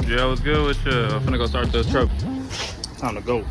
Yeah, what's good with you? I'm finna go start the truck. Time to go.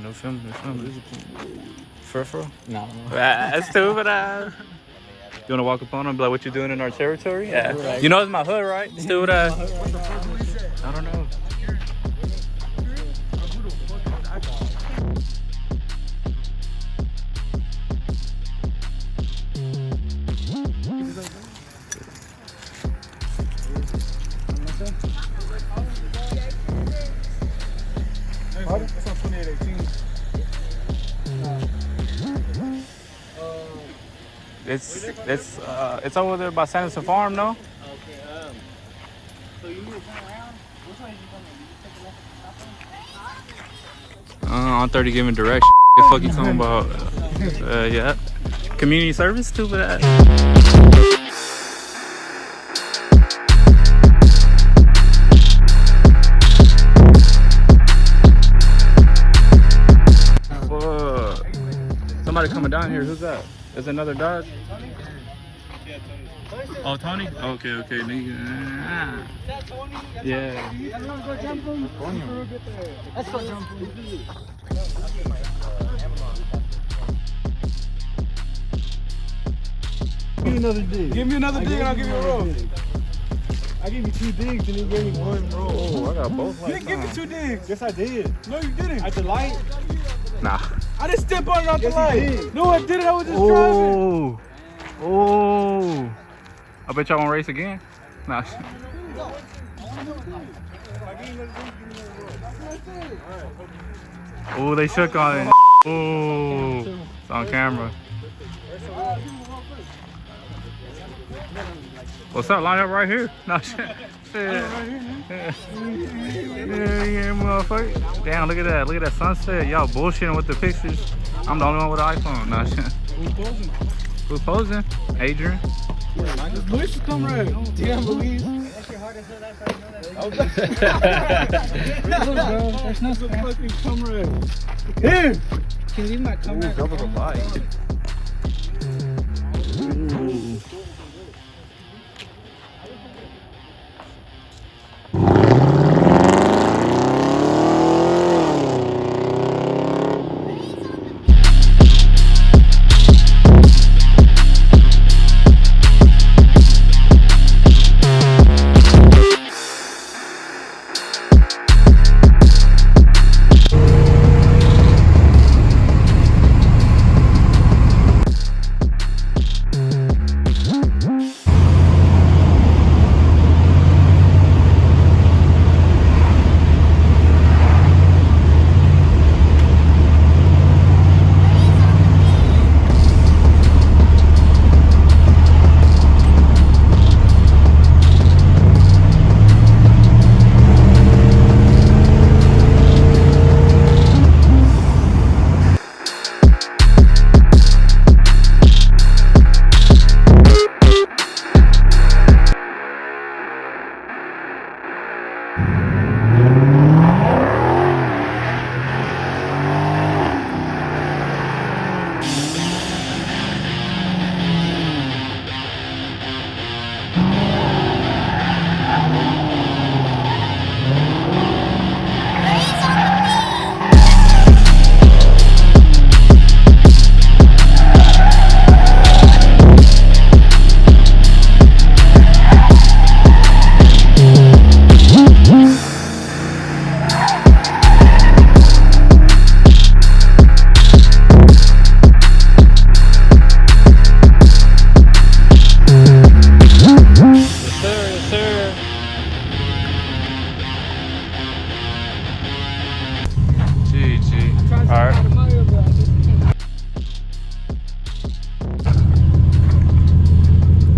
No film. Fur? No. That's stupid. You wanna walk up on him, be like, what you doing in our territory? Yeah. You know it's my hood, right? Stupid. I don't know. That's on 2818. It's over there by Sanderson Farm, no? Okay, so you need to turn around? Which way is you coming? You take a left and stop On 30 giving direction. The fuck you talking about? Yeah. Community service, stupid. Somebody coming down here. Who's that? Is another Dodge? Oh, Tony? Okay. Nigga. Yeah. Let's go jump him. Give me another dig. Give me another dig and I'll give you a roll. I give you 2 digs and you gave me 1 roll. Oh, I got both. You didn't give me 2 digs. Yes, I did. No, you didn't. At the light? Nah. I didn't step on it off the light. No, I didn't. I was just driving. Oh. I bet y'all won't race again. Nah. Oh, they shook on it. Oh, it's on camera. What's up? Line up right here. No shit. Yeah, motherfucker. Damn, look at that. Look at that sunset. Y'all bullshitting with the pictures. I'm the only one with an iPhone. No shit. Who's posing? Adrian. It's Luis's comrade. Damn, Luis. That's your hardest hit. That's how you know Look, bro. That's not a fucking comrade. Here. Can you leave my comrade? Double the bike.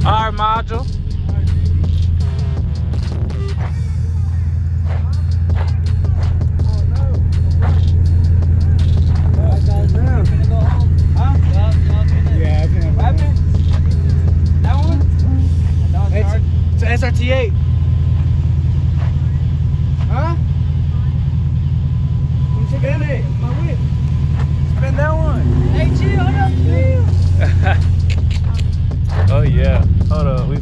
Alright, module. It's SRT8. Huh? Spin it. My whip. Spin that one. Hey, chill, hold up, chill. Oh yeah. Hold on. We.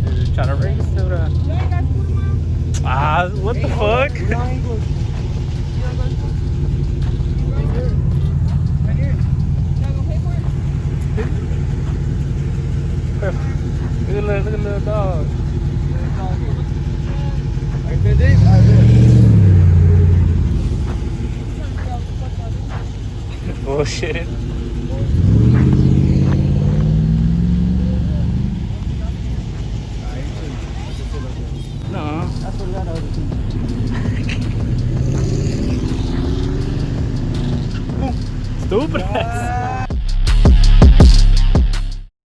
Dude, trying to race soda. Ah, what the fuck? Look at the little dog. Bullshit. No. That's what we got over Stupid ass.